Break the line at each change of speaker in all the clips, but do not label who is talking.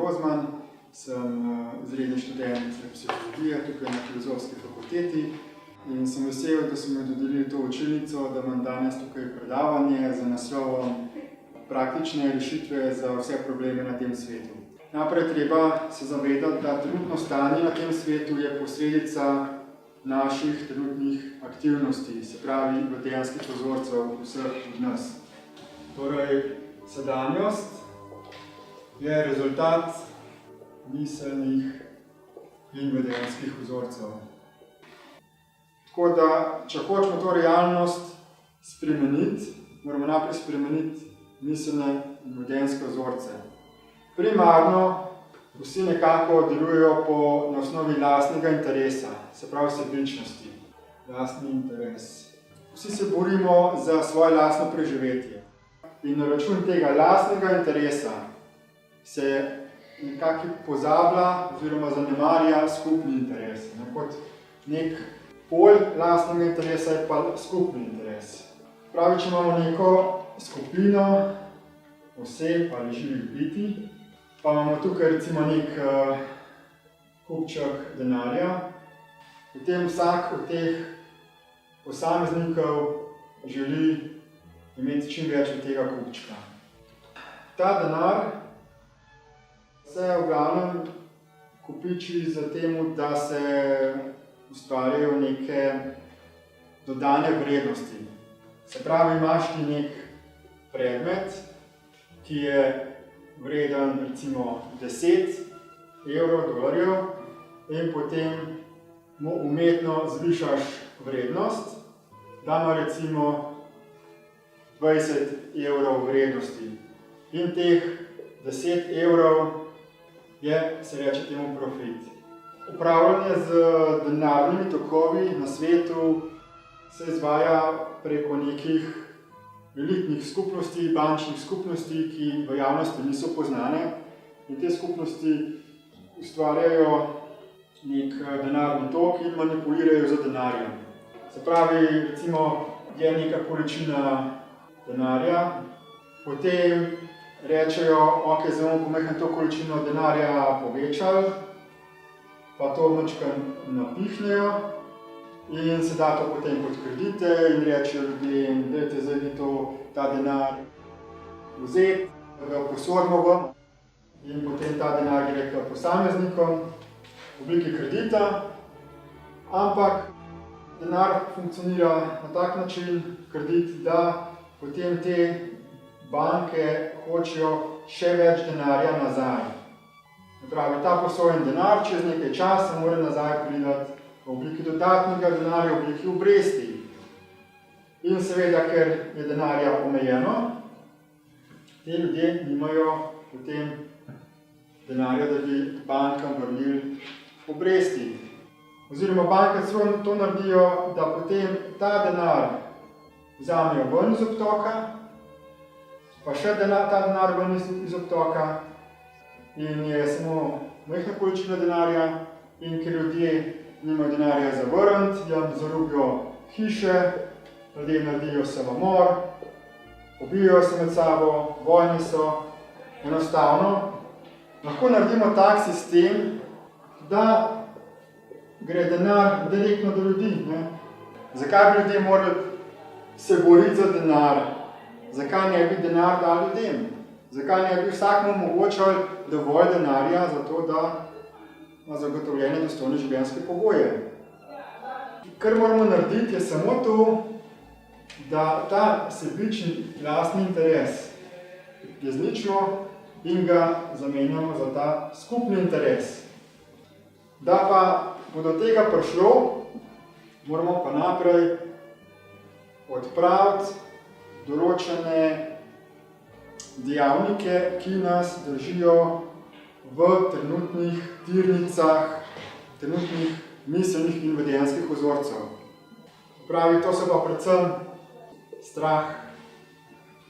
Rozman, sem izredni študent psihologije tukaj na Filozofski fakulteti in sem vesel, da so mi dodelili to učilnico, da imam danes tukaj predavanje z naslovom Praktične rešitve za vse probleme na tem svetu. Najprej treba se zavedati, da trenutno stanje na tem svetu je posledica naših trenutnih aktivnosti, se pravi vedenjskih vzorcev vseh od nas. Torej, sedanjost je rezultat miselnih in vedenjskih vzorcev. Tako da, če hočemo to realnost spremeniti, moramo najprej spremeniti miselne in vedenjske vzorce. Primarno vsi nekako delujejo na osnovi lastnega interesa, se pravi sebičnosti, lastni interes. Vsi se borimo za svoje lastno preživetje. In na račun tega lastnega interesa se nekako pozablja oziroma zanemarja skupni interes. Kot nek pol lastnega interesa je pa skupni interes. Pravi, če imamo neko skupino oseb ali živih bitij, pa imamo tukaj recimo nek kupček denarja, potem vsak od teh posameznikov želi imeti čim več od tega kupčka. Ta denar se v glavnem kopiči za temu, da se ustvarjajo neke dodane vrednosti. Se pravi, imaš ti nek predmet, ki je vreden recimo 10 dolarjev in potem mu umetno zvišaš vrednost, da ima recimo 20 vrednosti. In teh 10 je, se reče temu, profit. Upravljanje z denarnimi tokovi na svetu se izvaja preko nekih elitnih skupnosti, bančnih skupnosti, ki v javnosti niso poznane. In te skupnosti ustvarjajo nek denarni tok in manipulirajo z denarjem. Se pravi, recimo, je neka količina denarja, potem rečejo, ok, zdaj bomo pomehno to količino denarja povečali, pa to majčkeno napihnejo in se da to potem kot kredite in rečejo ljudem, dajte zdaj ta denar vzeti, ga posodimo vam in potem ta denar gre k posameznikom v obliki kredita, ampak denar funkcionira na tak način, kredit, da potem te banke hočejo še več denarja nazaj. Pravi, ta posojen denar čez nekaj časa mora nazaj priti v obliki dodatnega denarja, v obliki obresti. In seveda, ker je denarja omejeno, ti ljudje nimajo potem denarja, da bi bankam vrnili obresti. Oziroma banke celo to naredijo, da potem ta denar vzamejo ven iz obtoka, pa še ta denar ven iz obtoka in je samo majhna količina denarja in ker ljudje nimajo denarja za vrniti, jim zarubijo hiše, ljudje naredijo samomor, pobijajo se med sabo, vojni so. Enostavno lahko naredimo tak sistem, da gre denar direktno do ljudi. Zakaj bi ljudje morali se boriti za denar? Zakaj ne bi denar dali ljudem? Zakaj ne bi vsakmu omogočali dovolj denarja za to, da ima zagotovljene dostojne življenjske pogoje? Kar moramo narediti je samo to, da ta sebični lastni interes izničimo in ga zamenjamo za ta skupni interes. Da pa bo do tega prišlo, moramo pa naprej odpraviti določene dejavnike, ki nas držijo v trenutnih tirnicah, trenutnih miselnih in vedenjskih vzorcev. Pravi, to so pa predvsem strah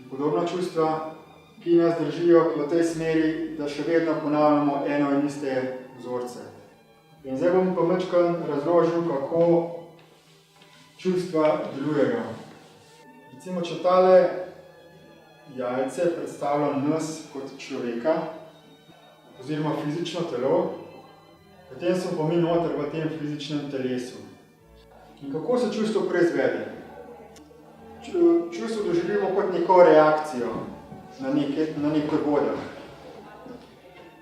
in podobna čustva, ki nas držijo v tej smeri, da še vedno ponavljamo eno in iste vzorce. In zdaj bom pa majčkeno razložil, kako čustva delujejo. Recimo, če tale jajce predstavlja nas kot človeka, oziroma fizično telo, potem smo pa mi noter v tem fizičnem telesu. In kako se čustvo proizvede? Čustvo doživimo kot neko reakcijo na nek dogodek.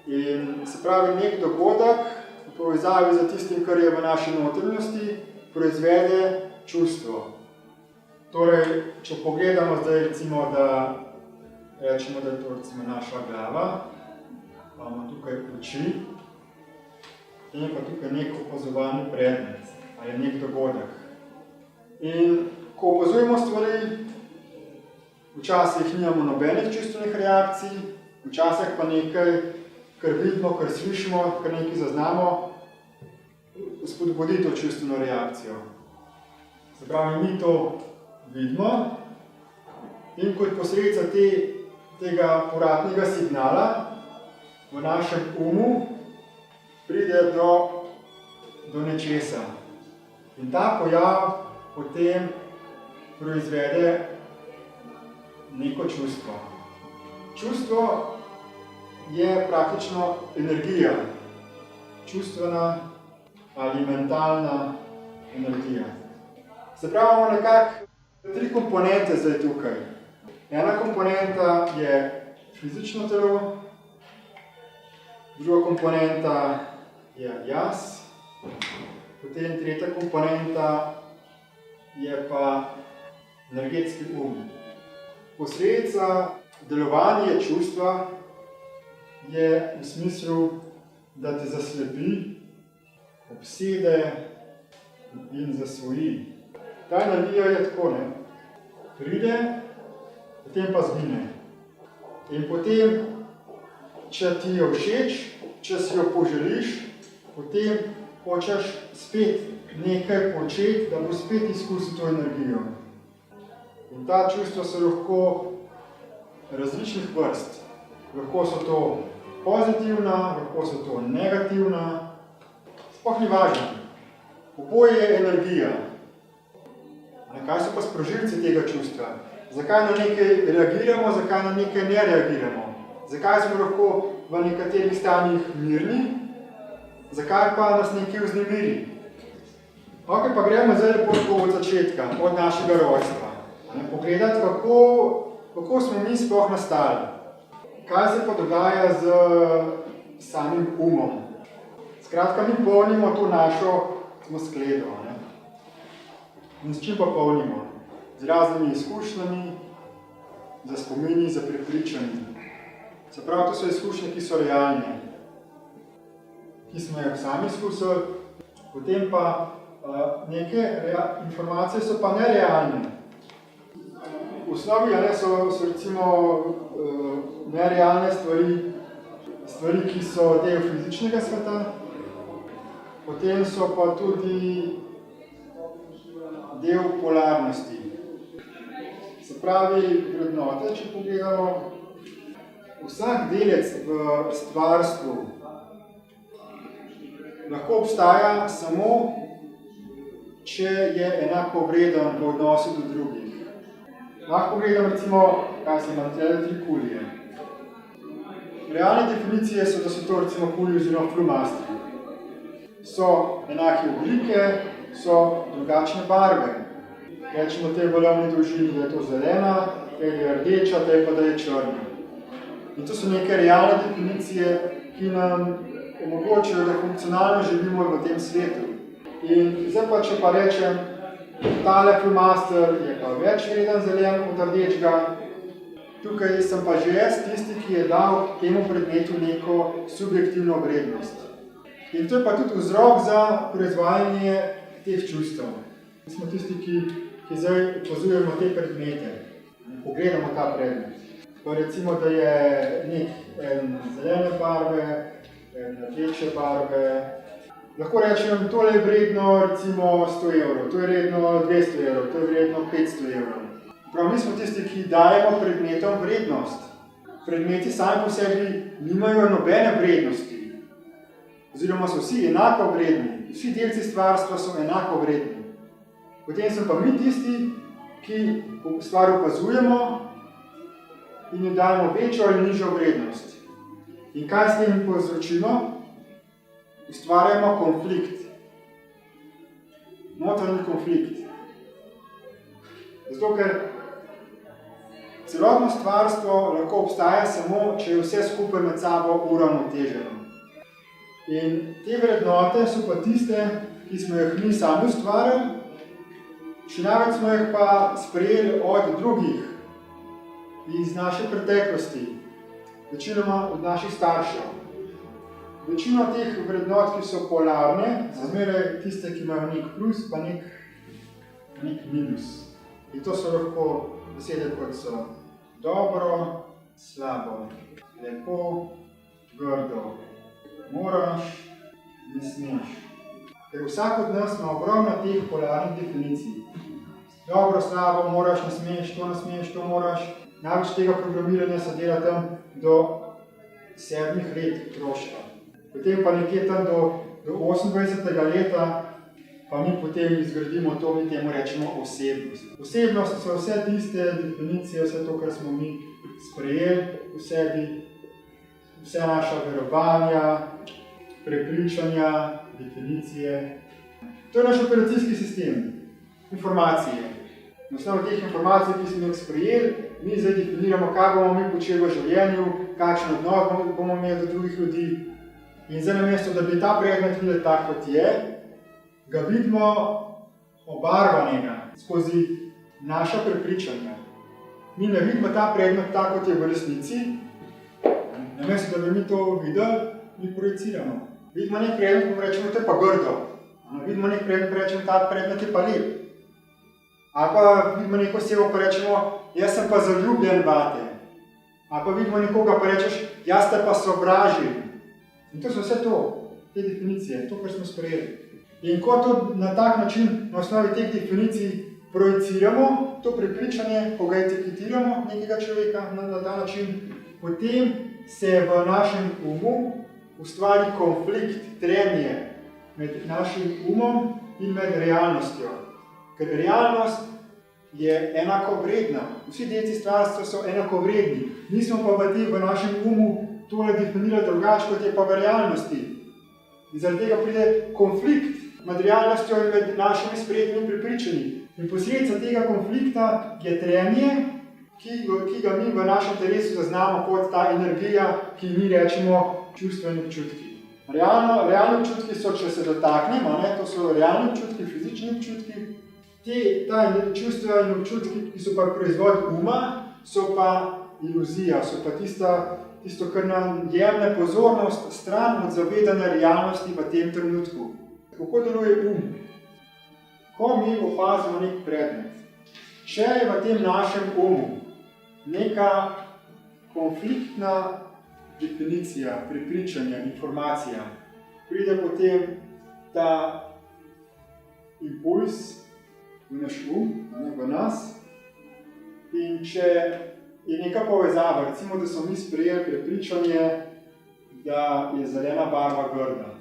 In se pravi, nek dogodek v povezavi z tistim, kar je v naši notranjosti, proizvede čustvo. Torej, če pogledamo zdaj recimo, da rečemo, da je to recimo naša glava, pa imamo tukaj oči, in pa tukaj nek opazovalni predmet, ali nek dogodek. In ko opazujemo stvari, včasih nimamo nobenih čustvenih reakcij, včasih pa nekaj, kar vidimo, kar slišimo, kar nekaj zaznamo, spodbudi to čustveno reakcijo. Se pravi, mi to vidimo in kot posledica tega povratnega signala v našem umu pride do nečesa. In ta pojav potem proizvede neko čustvo. Čustvo je praktično energija, čustvena ali mentalna energija. Se pravi, imamo nekako 3 komponente zdaj tukaj. Ena komponenta je fizično telo, druga komponenta je jaz, potem tretja komponenta je pa energetski um. Posledica delovanja čustva je v smislu, da te zaslepi, obsede in zasvoji. Ta energija je tako, ne? Pride, potem pa zmine. In potem, če ti je všeč, če si jo poželiš, potem hočeš spet nekaj početi, da bo spet izkusil to energijo. In ta čustva so lahko različnih vrst. Lahko so to pozitivna, lahko so to negativna, sploh ni važno. Oboje je energija. Kaj so pa sprožilci tega čustva? Zakaj na nekaj reagiramo, zakaj na nekaj ne reagiramo? Zakaj smo lahko v nekaterih stanjih mirni, zakaj pa nas nekaj vznemiri? Ok, pa gremo zdaj lepo od začetka, od našega rojstva. Pogledati, kako smo mi sploh nastali. Kaj se pa dogaja z samim umom? Skratka, mi polnimo to našo skledo. In s čim pa polnimo? Z raznimi izkušnjami, za spomini, za prepričanji. Se pravi, to so izkušnje, ki so realne, ki smo jih sami izkusili, potem pa neke informacije so pa nerealne. V osnovi so recimo nerealne stvari, ki so del fizičnega sveta, potem so pa tudi del polarnosti. Se pravi, vrednote, če pogledamo, vsak delec v stvarstvu lahko obstaja samo, če je enako vreden v odnosu do drugih. Lahko pogledam recimo, kaj se imam tele 3 kulije. Realne definicije so, da so to recimo kulije oziroma flomastri. So enake oblike, so drugačne barve. Rečemo tej valovni dolžini, da je to zelena, tej je rdeča, tej pa da je črna. In to so neke realne definicije, ki nam omogočajo, da funkcionalno živimo v tem svetu. In zdaj pa, če pa rečem, tale flomaster je pa več vreden zelen od rdečega, tukaj sem pa že jaz tisti, ki je dal temu predmetu neko subjektivno vrednost. In to je pa tudi vzrok za proizvajanje teh čustev. Mi smo tisti, ki zdaj opazujemo te predmete in pogledamo ta predmet. Pa recimo, da je en zelene barve, en rdeče barve. Lahko rečem, tole je vredno recimo 100 evrov, to je vredno 200 evrov, to je vredno 500 evrov. Prav, mi smo tisti, ki dajemo predmetom vrednost. Predmeti sami po sebi nimajo nobene vrednosti. Oziroma so vsi enako vredni, vsi delci stvarstva so enako vredni. Potem so pa mi tisti, ki stvar opazujemo in jo dajemo večjo ali nižjo vrednost. In kaj s tem povzročimo? Ustvarjamo konflikt. Notranji konflikt. Zato, ker celotno stvarstvo lahko obstaja samo, če je vse skupaj med sabo uravnoteženo. In te vrednote so pa tiste, ki smo jih mi sami ustvarjali, še največ smo jih pa sprejeli od drugih, iz naše preteklosti, večinoma od naših staršev. Večino teh vrednot, ki so polarne, zmeraj tiste, ki imajo nek plus, pa nek minus. In to so lahko besede, kot so dobro, slabo, lepo, grdo, moraš, ne smeš. Ker vsak od nas ima ogromno teh polarnih definicij. Dobro, slabo, moraš, ne smeš, to moraš. Največ tega programiranja se dela tam do 7 let otroštva. Potem pa nekje tam do 28. leta pa mi potem izgradimo to, mi temu rečemo osebnost. Osebnost so vse tiste definicije, vse to, kar smo mi sprejeli v sebi, vse naša verovanja, prepričanja, definicije. To je naš operacijski sistem, informacije. Na osnovi teh informacij, ki smo jih sprejeli, mi zdaj definiramo, kaj bomo mi počeli v življenju, kakšen odnos bomo imeli do drugih ljudi. In zdaj namesto, da bi ta predmet videli tak, kot je, ga vidimo obarvanega skozi naša prepričanja. Mi ne vidimo ta predmet tak, kot je v resnici, namesto, da bi mi to videli, mi projiciramo. Vidimo nek predmet, pa rečemo, to je pa grdo. Vidimo nek predmet, pa rečemo, ta predmet je pa lep. Ali pa vidimo neko osebo, pa rečemo, jaz sem pa zaljubljen vate. Ali pa vidimo nekoga, pa rečeš, jaz te pa sovražim. In to so vse to, te definicije, to, kar smo sprejeli. In ko to na tak način, na osnovi teh definicij projiciramo, to prepričanje, ko ga etiketiramo nekega človeka na ta način, potem se v našem umu ustvari konflikt, trenje med našim umom in med realnostjo. Ker realnost je enakovredna. Vsi delci stvarstva so enakovredni. Mi smo pa v našem umu tole definirali drugače, kot je pa v realnosti. In zaradi tega pride konflikt med realnostjo in med našimi sprejetimi prepričanji. In posledica tega konflikta je trenje, ki ga mi v našem telesu zaznamo kot ta energija, ki mi rečemo čustveni občutki. Realni občutki so, če se dotaknemo, to so realni občutki, fizični občutki. Ta čustva in občutki, ki so pa proizvod uma, so pa iluzija, so pa tisto, kar nam jemlje pozornost stran od zavedanja realnosti v tem trenutku. Kako deluje um? Ko mi opazimo nek predmet, če je v tem našem umu neka konfliktna definicija, prepričanja, informacija, pride potem ta impuls v naš v nas, in če je neka povezava, recimo, da smo mi sprejeli prepričanje, da je zelena barva grda.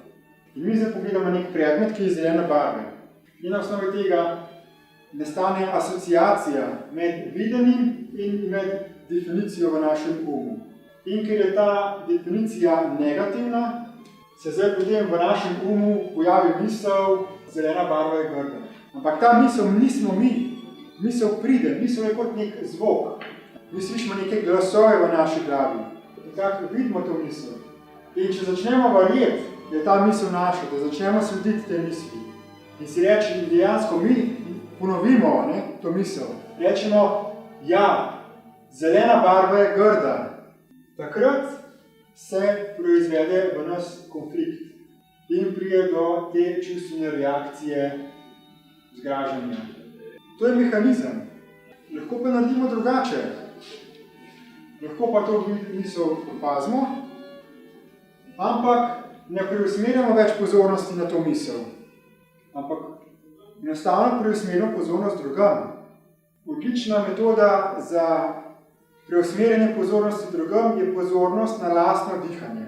In mi zdaj pogledamo nek predmet, ki je zelene barve. In na osnovi tega nastane asociacija med videnim in med definicijo v našem umu. In ker je ta definicija negativna, se zdaj potem v našem umu pojavi misel, zelena barva je grda. Ampak ta misel nismo mi. Misel pride, misel je kot nek zvok. Mi slišimo neke glasove v naši glavi. Nekako vidimo to misel. In če začnemo verjeti, da je ta misel naša, da začnemo slediti te misli in si reči, dejansko mi ponovimo to misel, rečemo, ja, zelena barva je grda. Takrat se proizvede v nas konflikt in pride do te čustvene reakcije zgražanja. To je mehanizem. Lahko pa naredimo drugače. Lahko pa to misel opazimo, ampak ne preusmerjamo več pozornosti na to misel. Ampak enostavno preusmerjamo pozornost drugam. Odlična metoda za preusmerjanje pozornosti drugam je pozornost na lastno dihanje.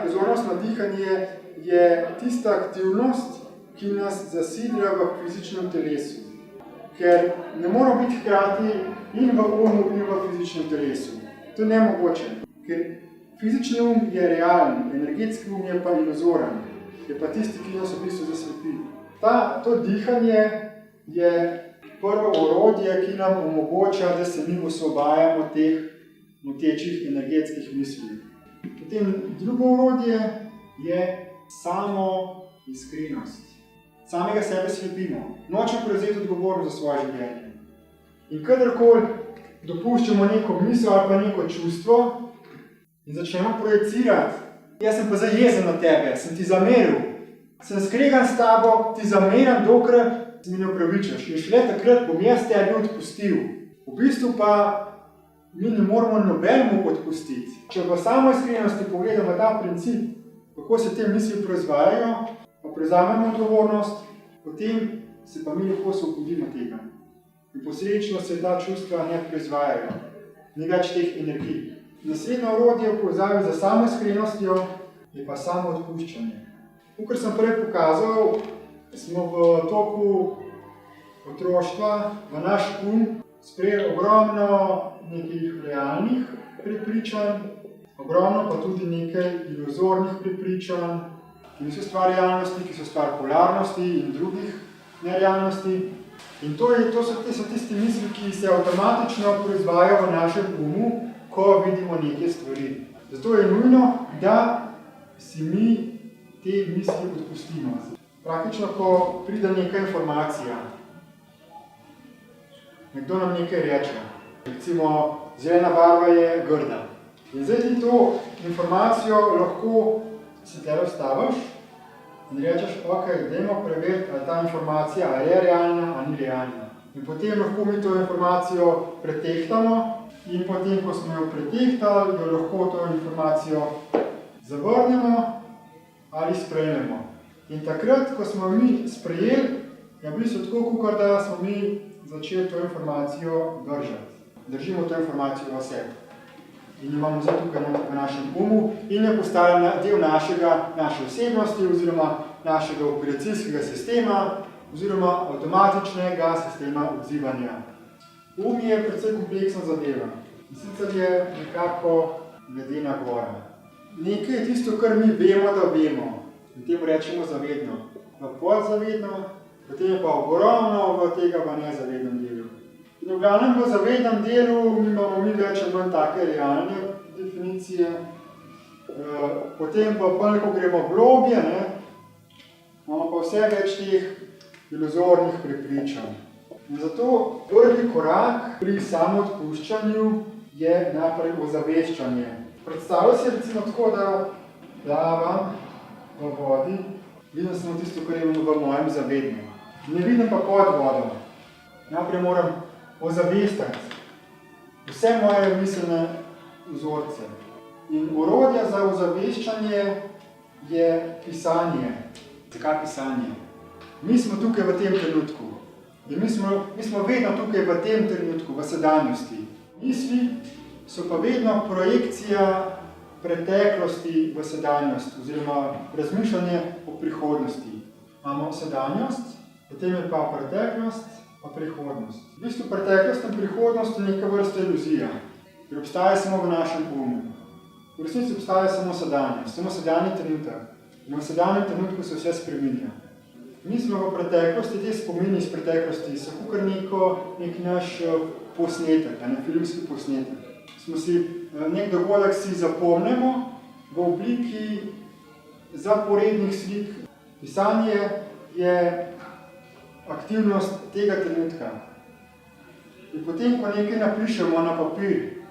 Pozornost na dihanje je tista aktivnost, ki nas zasidra v fizičnem telesu. Ker ne moramo biti hkrati in v umu, in v fizičnem telesu. To je nemogoče, ker Fizični um je realen, energetski um je pa iluzoren, je pa tisti, ki nas v bistvu zaslepi. To dihanje je prvo orodje, ki nam omogoča, da se mi osvobajamo teh motečih energetskih misli. Potem drugo orodje je samo iskrenost. Samega sebe slepimo, nočemo prevzeti odgovornost za svoje življenje. In kadarkoli dopuščamo neko misel ali pa neko čustvo in začnemo projecirati, jaz sem pa zdaj jezen na tebe, sem ti zameril, sem skregan s tabo, ti zameram, dokler se mi ne opravičaš. In šele takrat bom jaz tebi odpustil. V bistvu pa mi ne moramo nobenemu odpustiti. Če pa samo iskrenosti pogledamo ta princip, kako se te misli proizvajajo, pa prevzamemo odgovornost, potem se pa mi lahko osvobodimo tega. In posledično se ta čustva ne proizvajajo, ni več teh energij. Naslednje orodje v povezavi z samo iskrenostjo je pa samo odpuščanje. Kakor sem prej pokazal, smo v toku otroštva v naš sprejeli ogromno nekih realnih prepričanj, ogromno pa tudi nekaj iluzornih prepričanj, ki niso stvar realnosti, ki so stvar polarnosti in drugih nerealnosti. In to so tisti misli, ki se avtomatično proizvajajo v našem umu, ko vidimo neke stvari. Zato je nujno, da si mi te misli odpustimo. Praktično, ko pride neka informacija, nekdo nam nekaj reče, recimo zelena barva je grda. In zdaj ti to informacijo lahko si tele vstaviš in rečeš, ok, dajmo preveriti, ali ta informacija je realna ali ni realna. In potem lahko mi to informacijo pretehtamo in potem, ko smo jo pretehtali, jo lahko to informacijo zavrnemo ali sprejmemo. In takrat, ko smo mi sprejeli, je v bistvu tako, kakor da smo mi začeli to informacijo držati. Držimo to informacijo v sebi. In imamo zdaj tukaj v našem umu in je postala del naše osebnosti oziroma našega operacijskega sistema oziroma avtomatičnega sistema odzivanja. Um je predvsem kompleksna zadeva. In sicer je nekako ledena gora. Nekaj je tisto, kar mi vemo, da vemo. In temu rečemo zavedno. V podzavedno, potem je pa ogromno v tega v nezavednem delu. In v glavnem v zavednem delu imamo mi več ali manj take realne definicije. Potem pa ko gremo globje, imamo pa vse več teh iluzornih prepričanj. In zato prvi korak pri samoodpuščanju je najprej ozaveščanje. Predstavljaj si recimo tako, da plavam v vodi, vidim samo tisto, kar imam v mojem zavednem. Ne vidim pa pod vodo. Najprej moram ozavestiti vse moje miselne vzorce. In orodje za ozaveščanje je pisanje. Zakaj pisanje? Mi smo tukaj v tem trenutku. In mi smo vedno tukaj v tem trenutku, v sedanjosti. Misli so pa vedno projekcija preteklosti v sedanjost, oziroma razmišljanje o prihodnosti. Imamo sedanjost, potem je pa preteklost, pa prihodnost. V bistvu preteklost in prihodnost je neka vrsta iluzija, ker obstaja samo v našem umu. V resnici obstaja samo sedanjost, samo sedanji trenutek. In v sedanjem trenutku se vse spreminja. Mi smo v preteklosti, te spomini iz preteklosti so kakor nek naš posnetek, filmski posnetek. Nek dogodek si zapomnimo v obliki zaporednih slik. Pisanje je aktivnost tega trenutka. In potem, ko nekaj napišemo na papir,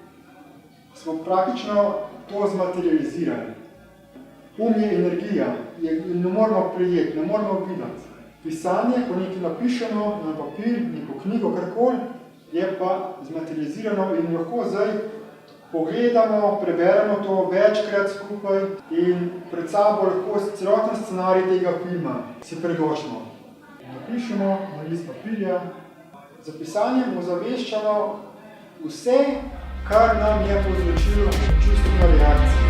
smo praktično to zmaterializirali. Um je energija, ne moramo prijeti, ne moramo videti. Pisanje, ko nekaj napišemo na papir, neko knjigo, karkoli, je pa zmaterializirano in lahko zdaj pogledamo, preberemo to večkrat skupaj in pred sabo lahko celoten scenarij tega filma si predošmo. Napišemo na list papirja, za pisanjem ozaveščamo vse, kar nam je povzročilo čustveno reakcijo.